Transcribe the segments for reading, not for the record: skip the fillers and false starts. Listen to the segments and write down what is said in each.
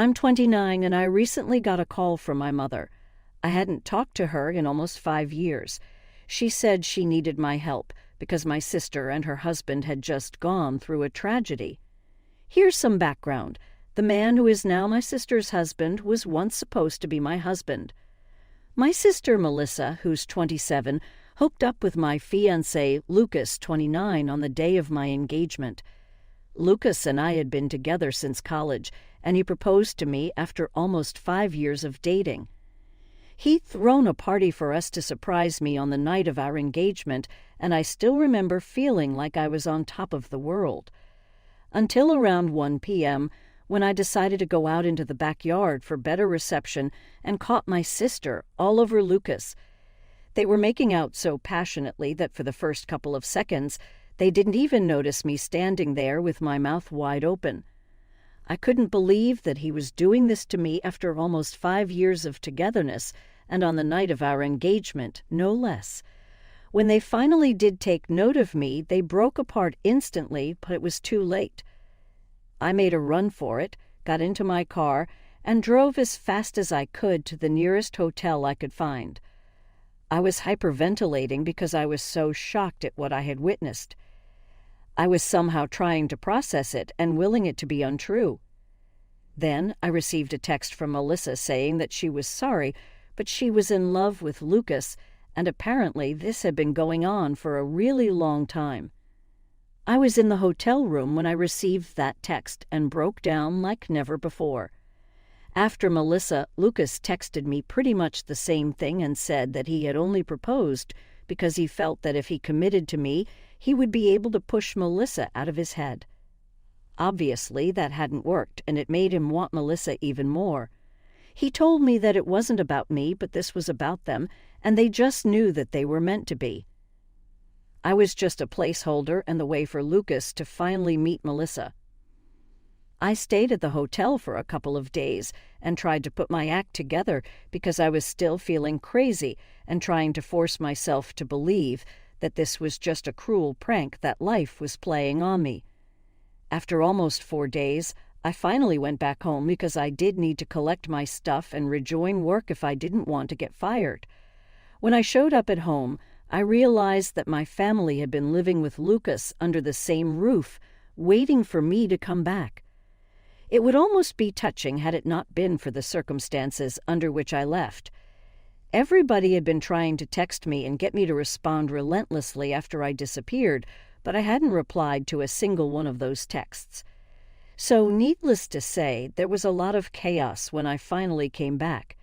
I'm 29 and I recently got a call from my mother. I hadn't talked to her in almost 5 years. She said she needed my help because my sister and her husband had just gone through a tragedy. Here's some background. The man who is now my sister's husband was once supposed to be my husband. My sister Melissa, who's 27, hooked up with my fiancé Lucas, 29, on the day of my engagement. Lucas and I had been together since college, and he proposed to me after almost 5 years of dating. He'd thrown a party for us to surprise me on the night of our engagement, and I still remember feeling like I was on top of the world. Until around 1 p.m., when I decided to go out into the backyard for better reception and caught my sister all over Lucas. They were making out so passionately that for the first couple of seconds, they didn't even notice me standing there with my mouth wide open. I couldn't believe that he was doing this to me after almost 5 years of togetherness, and on the night of our engagement, no less. When they finally did take note of me, they broke apart instantly, but it was too late. I made a run for it, got into my car, and drove as fast as I could to the nearest hotel I could find. I was hyperventilating because I was so shocked at what I had witnessed. I was somehow trying to process it and willing it to be untrue. Then I received a text from Melissa saying that she was sorry, but she was in love with Lucas, and apparently this had been going on for a really long time. I was in the hotel room when I received that text and broke down like never before. After Melissa, Lucas texted me pretty much the same thing and said that he had only proposed because he felt that if he committed to me, he would be able to push Melissa out of his head. Obviously, that hadn't worked, and it made him want Melissa even more. He told me that it wasn't about me, but this was about them, and they just knew that they were meant to be. I was just a placeholder and the way for Lucas to finally meet Melissa. I stayed at the hotel for a couple of days and tried to put my act together because I was still feeling crazy and trying to force myself to believe that this was just a cruel prank that life was playing on me. After almost 4 days, I finally went back home because I did need to collect my stuff and rejoin work if I didn't want to get fired. When I showed up at home, I realized that my family had been living with Lucas under the same roof, waiting for me to come back. It would almost be touching had it not been for the circumstances under which I left. Everybody had been trying to text me and get me to respond relentlessly after I disappeared, but I hadn't replied to a single one of those texts. So, needless to say, there was a lot of chaos when I finally came back.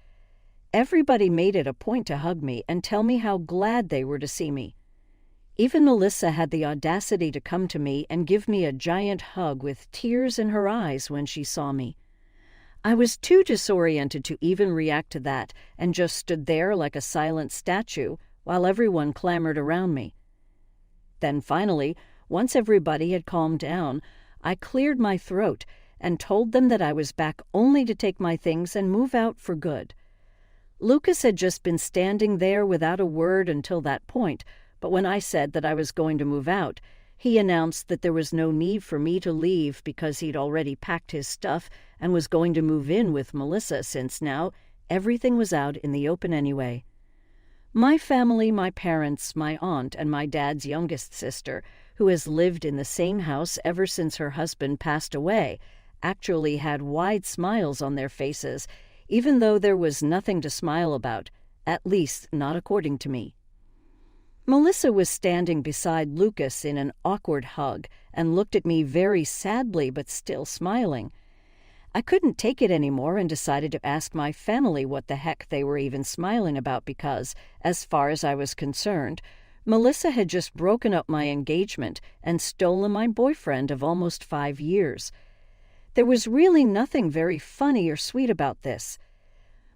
Everybody made it a point to hug me and tell me how glad they were to see me. Even Melissa had the audacity to come to me and give me a giant hug with tears in her eyes when she saw me. I was too disoriented to even react to that and just stood there like a silent statue while everyone clamored around me. Then finally, once everybody had calmed down, I cleared my throat and told them that I was back only to take my things and move out for good. Lucas had just been standing there without a word until that point, but when I said that I was going to move out, he announced that there was no need for me to leave because he'd already packed his stuff and was going to move in with Melissa since now everything was out in the open anyway. My family, my parents, my aunt, and my dad's youngest sister, who has lived in the same house ever since her husband passed away, actually had wide smiles on their faces, even though there was nothing to smile about, at least not according to me. Melissa was standing beside Lucas in an awkward hug and looked at me very sadly but still smiling. I couldn't take it anymore and decided to ask my family what the heck they were even smiling about because, as far as I was concerned, Melissa had just broken up my engagement and stolen my boyfriend of almost 5 years. There was really nothing very funny or sweet about this.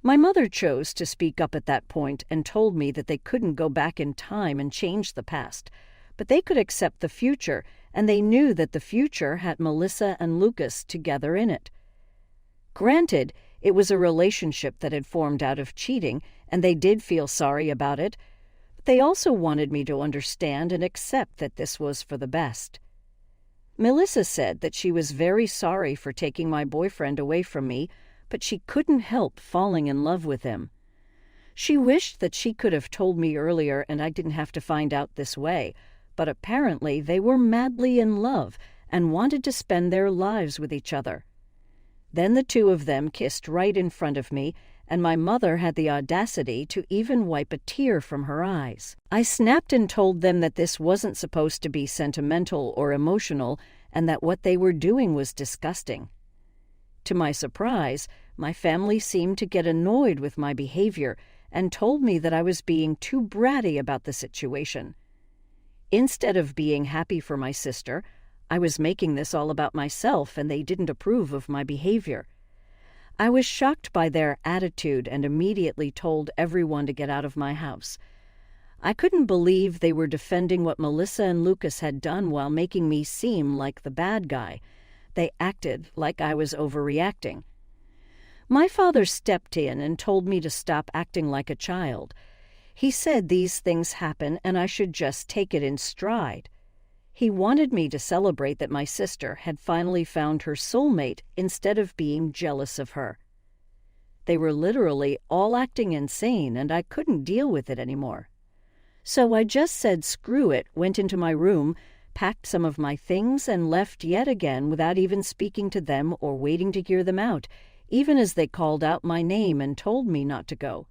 My mother chose to speak up at that point and told me that they couldn't go back in time and change the past, but they could accept the future, and they knew that the future had Melissa and Lucas together in it. Granted, it was a relationship that had formed out of cheating, and they did feel sorry about it, but they also wanted me to understand and accept that this was for the best. Melissa said that she was very sorry for taking my boyfriend away from me, but she couldn't help falling in love with him. She wished that she could have told me earlier and I didn't have to find out this way, but apparently they were madly in love and wanted to spend their lives with each other. Then the two of them kissed right in front of me, and my mother had the audacity to even wipe a tear from her eyes. I snapped and told them that this wasn't supposed to be sentimental or emotional, and that what they were doing was disgusting. To my surprise, my family seemed to get annoyed with my behavior and told me that I was being too bratty about the situation. Instead of being happy for my sister, I was making this all about myself, and they didn't approve of my behavior. I was shocked by their attitude and immediately told everyone to get out of my house. I couldn't believe they were defending what Melissa and Lucas had done while making me seem like the bad guy. They acted like I was overreacting. My father stepped in and told me to stop acting like a child. He said these things happen and I should just take it in stride. He wanted me to celebrate that my sister had finally found her soulmate instead of being jealous of her. They were literally all acting insane, and I couldn't deal with it anymore. So I just said screw it, went into my room, packed some of my things, and left yet again without even speaking to them or waiting to hear them out, even as they called out my name and told me not to go.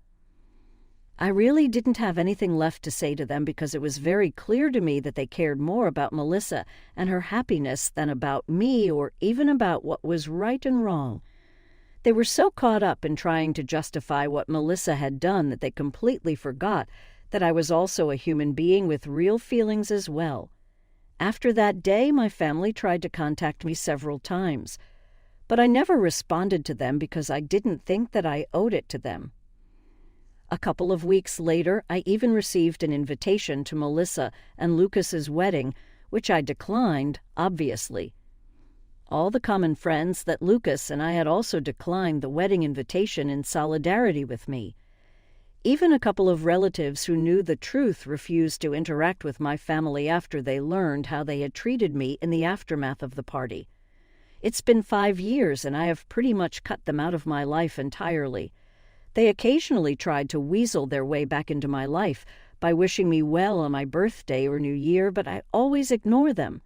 I really didn't have anything left to say to them because it was very clear to me that they cared more about Melissa and her happiness than about me or even about what was right and wrong. They were so caught up in trying to justify what Melissa had done that they completely forgot that I was also a human being with real feelings as well. After that day, my family tried to contact me several times, but I never responded to them because I didn't think that I owed it to them. A couple of weeks later, I even received an invitation to Melissa and Lucas's wedding, which I declined, obviously. All the common friends that Lucas and I had also declined the wedding invitation in solidarity with me. Even a couple of relatives who knew the truth refused to interact with my family after they learned how they had treated me in the aftermath of the party. It's been 5 years and I have pretty much cut them out of my life entirely. They occasionally tried to weasel their way back into my life by wishing me well on my birthday or New Year, but I always ignore them.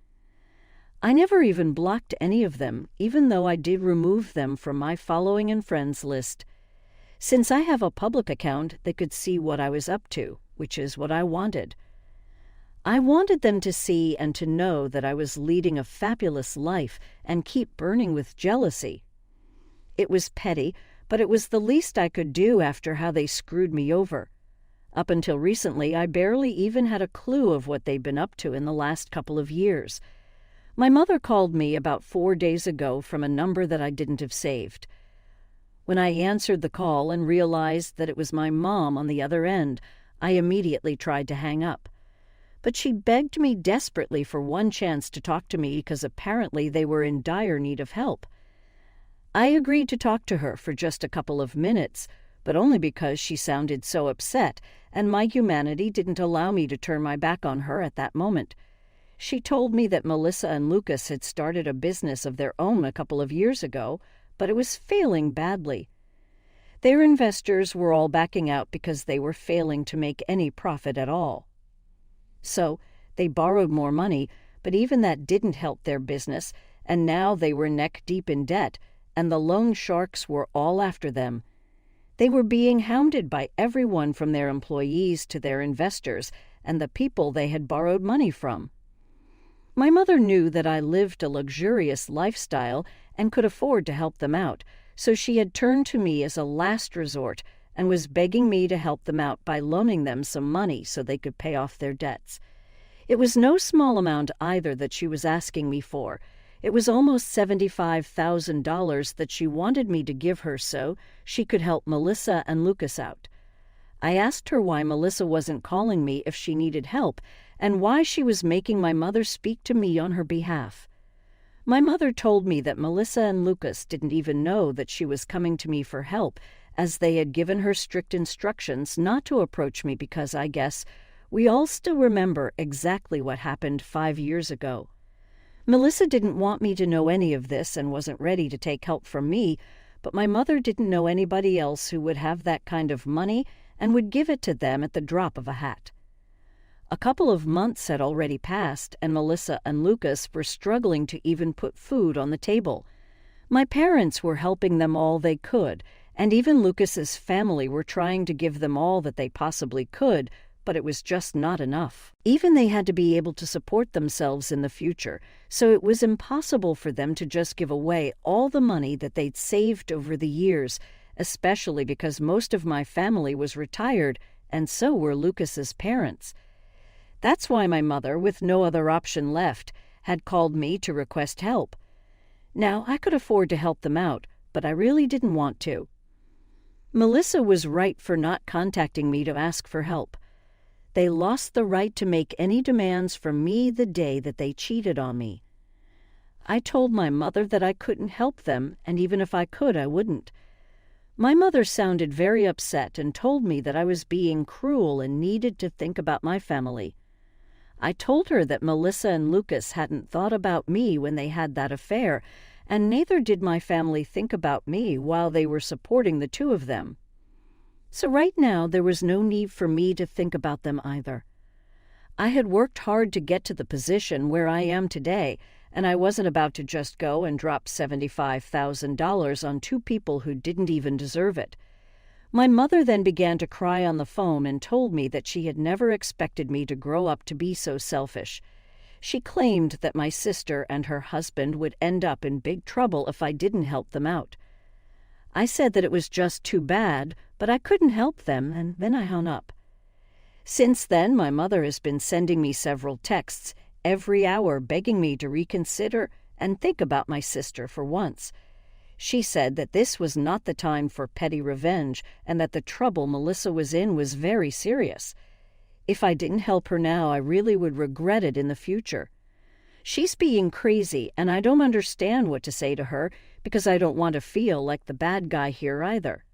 I never even blocked any of them, even though I did remove them from my following and friends list. Since I have a public account, they could see what I was up to, which is what I wanted. I wanted them to see and to know that I was leading a fabulous life and keep burning with jealousy. It was petty, but it was the least I could do after how they screwed me over. Up until recently, I barely even had a clue of what they'd been up to in the last couple of years. My mother called me about 4 days ago from a number that I didn't have saved. When I answered the call and realized that it was my mom on the other end, I immediately tried to hang up. But she begged me desperately for one chance to talk to me because apparently they were in dire need of help. I agreed to talk to her for just a couple of minutes, but only because she sounded so upset, and my humanity didn't allow me to turn my back on her at that moment. She told me that Melissa and Lucas had started a business of their own a couple of years ago, but it was failing badly. Their investors were all backing out because they were failing to make any profit at all. So they borrowed more money, but even that didn't help their business, and now they were neck-deep in debt, and the loan sharks were all after them. They were being hounded by everyone from their employees to their investors and the people they had borrowed money from. My mother knew that I lived a luxurious lifestyle and could afford to help them out, so she had turned to me as a last resort and was begging me to help them out by loaning them some money so they could pay off their debts. It was no small amount either that she was asking me for. It was almost $75,000 that she wanted me to give her so she could help Melissa and Lucas out. I asked her why Melissa wasn't calling me if she needed help and why she was making my mother speak to me on her behalf. My mother told me that Melissa and Lucas didn't even know that she was coming to me for help, as they had given her strict instructions not to approach me because, I guess, we all still remember exactly what happened 5 years ago. Melissa didn't want me to know any of this and wasn't ready to take help from me, but my mother didn't know anybody else who would have that kind of money and would give it to them at the drop of a hat. A couple of months had already passed, and Melissa and Lucas were struggling to even put food on the table. My parents were helping them all they could, and even Lucas's family were trying to give them all that they possibly could, but it was just not enough. Even they had to be able to support themselves in the future, so it was impossible for them to just give away all the money that they'd saved over the years, especially because most of my family was retired, and so were Lucas's parents. That's why my mother, with no other option left, had called me to request help. Now, I could afford to help them out, but I really didn't want to. Melissa was right for not contacting me to ask for help. They lost the right to make any demands from me the day that they cheated on me. I told my mother that I couldn't help them, and even if I could, I wouldn't. My mother sounded very upset and told me that I was being cruel and needed to think about my family. I told her that Melissa and Lucas hadn't thought about me when they had that affair, and neither did my family think about me while they were supporting the two of them. So right now there was no need for me to think about them either. I had worked hard to get to the position where I am today, and I wasn't about to just go and drop $75,000 on two people who didn't even deserve it. My mother then began to cry on the phone and told me that she had never expected me to grow up to be so selfish. She claimed that my sister and her husband would end up in big trouble if I didn't help them out. I said that it was just too bad, but I couldn't help them, and then I hung up. Since then, my mother has been sending me several texts every hour begging me to reconsider and think about my sister for once. She said that this was not the time for petty revenge and that the trouble Melissa was in was very serious. If I didn't help her now, I really would regret it in the future. She's being crazy, and I don't understand what to say to her because I don't want to feel like the bad guy here either.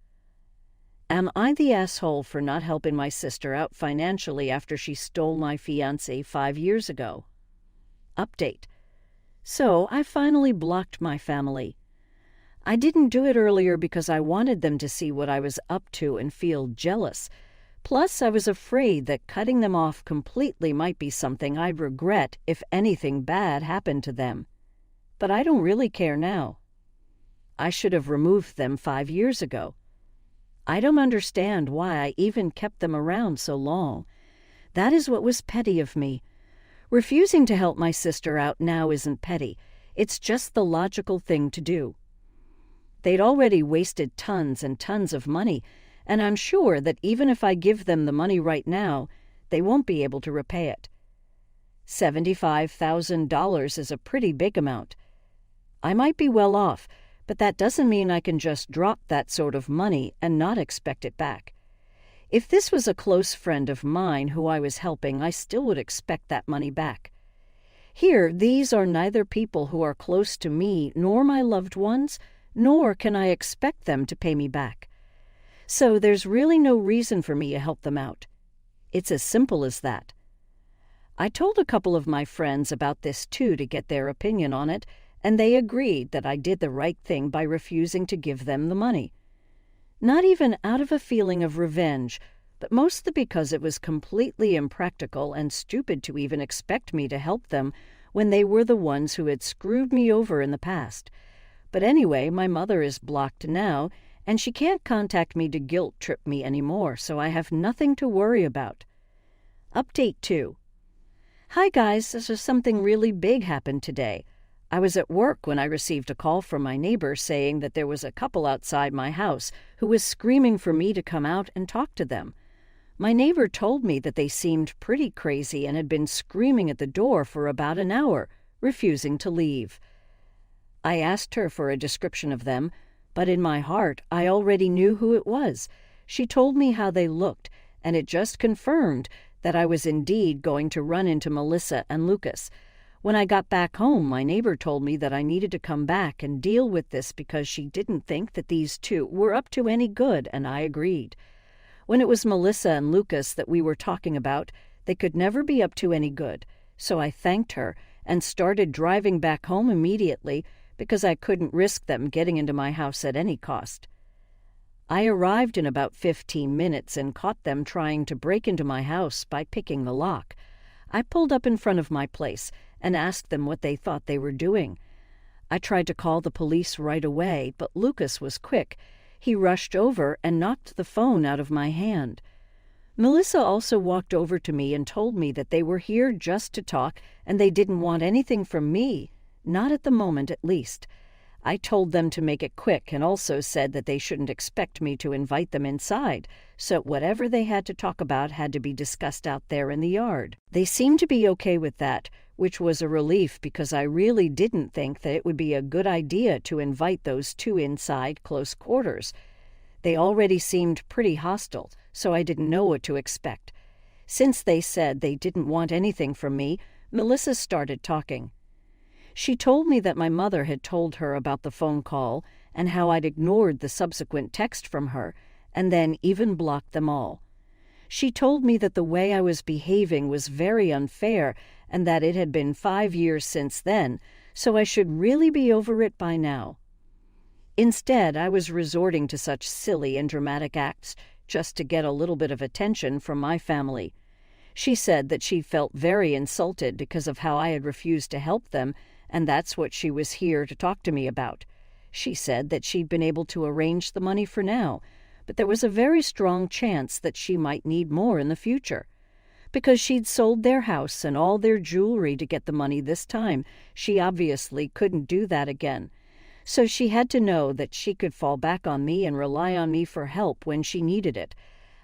Am I the asshole for not helping my sister out financially after she stole my fiancé 5 years ago? Update. So I finally blocked my family. I didn't do it earlier because I wanted them to see what I was up to and feel jealous. Plus, I was afraid that cutting them off completely might be something I'd regret if anything bad happened to them. But I don't really care now. I should have removed them 5 years ago. I don't understand why I even kept them around so long. That is what was petty of me. Refusing to help my sister out now isn't petty. It's just the logical thing to do. They'd already wasted tons and tons of money, and I'm sure that even if I give them the money right now, they won't be able to repay it. $75,000 is a pretty big amount. I might be well off, but that doesn't mean I can just drop that sort of money and not expect it back. If this was a close friend of mine who I was helping, I still would expect that money back. Here, these are neither people who are close to me nor my loved ones, nor can I expect them to pay me back. So there's really no reason for me to help them out. It's as simple as that. I told a couple of my friends about this too to get their opinion on it, and they agreed that I did the right thing by refusing to give them the money. Not even out of a feeling of revenge, but mostly because it was completely impractical and stupid to even expect me to help them when they were the ones who had screwed me over in the past. But anyway, my mother is blocked now, and she can't contact me to guilt-trip me anymore, so I have nothing to worry about. Update 2. Hi guys, so something really big happened today. I was at work when I received a call from my neighbor saying that there was a couple outside my house who was screaming for me to come out and talk to them. My neighbor told me that they seemed pretty crazy and had been screaming at the door for about an hour, refusing to leave. I asked her for a description of them, but in my heart I already knew who it was. She told me how they looked, and it just confirmed that I was indeed going to run into Melissa and Lucas. When I got back home, my neighbor told me that I needed to come back and deal with this because she didn't think that these two were up to any good, and I agreed. When it was Melissa and Lucas that we were talking about, they could never be up to any good, so I thanked her and started driving back home immediately because I couldn't risk them getting into my house at any cost. I arrived in about 15 minutes and caught them trying to break into my house by picking the lock. I pulled up in front of my place and asked them what they thought they were doing. I tried to call the police right away, but Lucas was quick. He rushed over and knocked the phone out of my hand. Melissa also walked over to me and told me that they were here just to talk and they didn't want anything from me, not at the moment at least. I told them to make it quick and also said that they shouldn't expect me to invite them inside, so whatever they had to talk about had to be discussed out there in the yard. They seemed to be okay with that, which was a relief because I really didn't think that it would be a good idea to invite those two inside close quarters. They already seemed pretty hostile, so I didn't know what to expect. Since they said they didn't want anything from me, Melissa started talking. She told me that my mother had told her about the phone call and how I'd ignored the subsequent text from her and then even blocked them all. She told me that the way I was behaving was very unfair and that it had been 5 years since then, so I should really be over it by now. Instead, I was resorting to such silly and dramatic acts just to get a little bit of attention from my family. She said that she felt very insulted because of how I had refused to help them, and that's what she was here to talk to me about. She said that she'd been able to arrange the money for now, but there was a very strong chance that she might need more in the future. Because she'd sold their house and all their jewelry to get the money this time, she obviously couldn't do that again. So she had to know that she could fall back on me and rely on me for help when she needed it.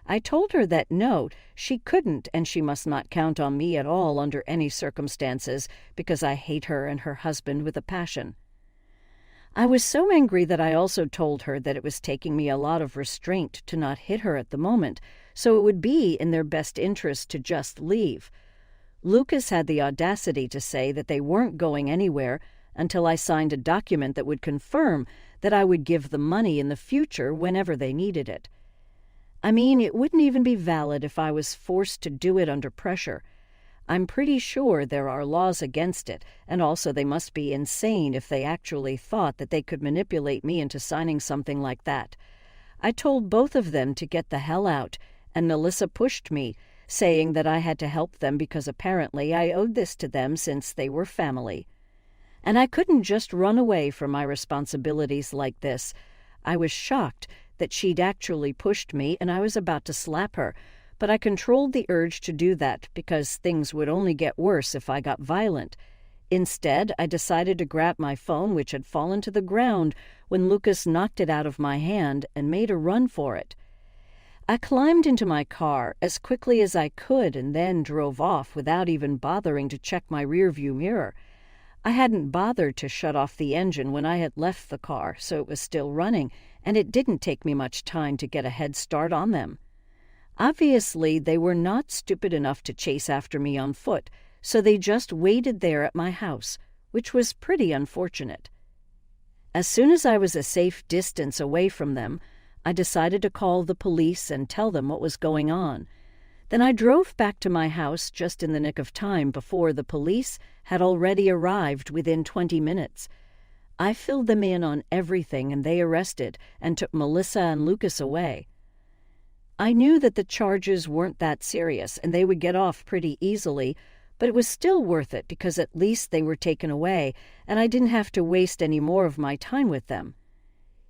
I told her that no, she couldn't, and she must not count on me at all under any circumstances, because I hate her and her husband with a passion. I was so angry that I also told her that it was taking me a lot of restraint to not hit her at the moment, so it would be in their best interest to just leave. Lucas had the audacity to say that they weren't going anywhere until I signed a document that would confirm that I would give the money in the future whenever they needed it. I mean, it wouldn't even be valid if I was forced to do it under pressure. I'm pretty sure there are laws against it, and also they must be insane if they actually thought that they could manipulate me into signing something like that. I told both of them to get the hell out, and Melissa pushed me, saying that I had to help them because apparently I owed this to them since they were family. And I couldn't just run away from my responsibilities like this. I was shocked that she'd actually pushed me and I was about to slap her, but I controlled the urge to do that because things would only get worse if I got violent. Instead, I decided to grab my phone, which had fallen to the ground when Lucas knocked it out of my hand and made a run for it. I climbed into my car as quickly as I could and then drove off without even bothering to check my rearview mirror. I hadn't bothered to shut off the engine when I had left the car, so it was still running, and it didn't take me much time to get a head start on them. Obviously, they were not stupid enough to chase after me on foot, so they just waited there at my house, which was pretty unfortunate. As soon as I was a safe distance away from them, I decided to call the police and tell them what was going on. Then I drove back to my house just in the nick of time before the police had already arrived within 20 minutes. I filled them in on everything and they arrested and took Melissa and Lucas away. I knew that the charges weren't that serious and they would get off pretty easily, but it was still worth it because at least they were taken away and I didn't have to waste any more of my time with them.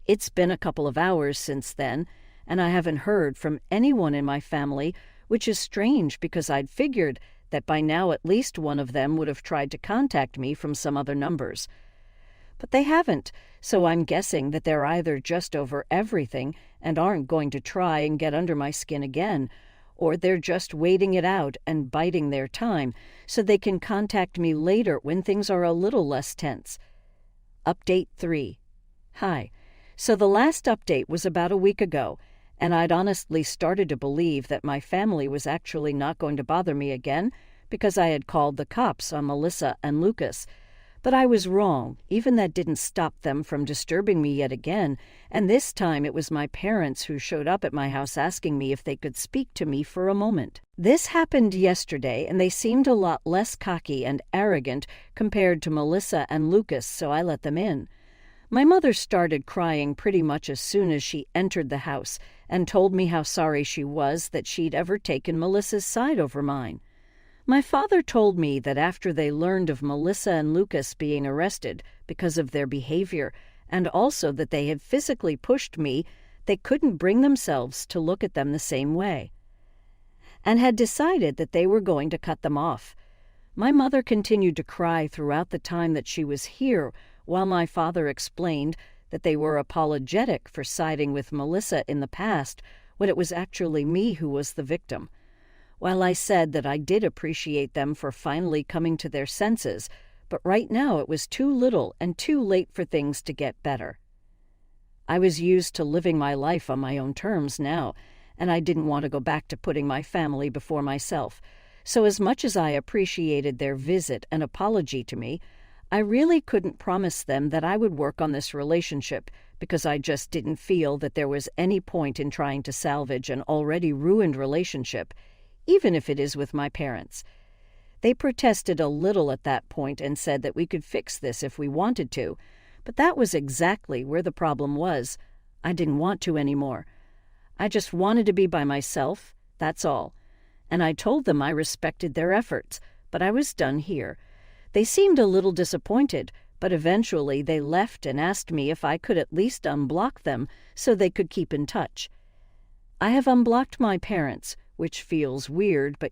It's been a couple of hours since then, and I haven't heard from anyone in my family, which is strange because I'd figured that by now at least one of them would have tried to contact me from some other numbers. But they haven't, so I'm guessing that they're either just over everything and aren't going to try and get under my skin again, or they're just waiting it out and biding their time so they can contact me later when things are a little less tense. Update 3. Hi. So the last update was about a week ago, and I'd honestly started to believe that my family was actually not going to bother me again because I had called the cops on Melissa and Lucas. But I was wrong. Even that didn't stop them from disturbing me yet again, and this time it was my parents who showed up at my house asking me if they could speak to me for a moment. This happened yesterday, and they seemed a lot less cocky and arrogant compared to Melissa and Lucas, so I let them in. My mother started crying pretty much as soon as she entered the house and told me how sorry she was that she'd ever taken Melissa's side over mine. My father told me that after they learned of Melissa and Lucas being arrested because of their behavior, and also that they had physically pushed me, they couldn't bring themselves to look at them the same way, and had decided that they were going to cut them off. My mother continued to cry throughout the time that she was here, while my father explained that they were apologetic for siding with Melissa in the past when it was actually me who was the victim. While I said that I did appreciate them for finally coming to their senses, but right now it was too little and too late for things to get better. I was used to living my life on my own terms now, and I didn't want to go back to putting my family before myself. So as much as I appreciated their visit and apology to me, I really couldn't promise them that I would work on this relationship because I just didn't feel that there was any point in trying to salvage an already ruined relationship, even if it is with my parents. They protested a little at that point and said that we could fix this if we wanted to, but that was exactly where the problem was. I didn't want to anymore. I just wanted to be by myself, that's all. And I told them I respected their efforts, but I was done here. They seemed a little disappointed, but eventually they left and asked me if I could at least unblock them so they could keep in touch. I have unblocked my parents, which feels weird, but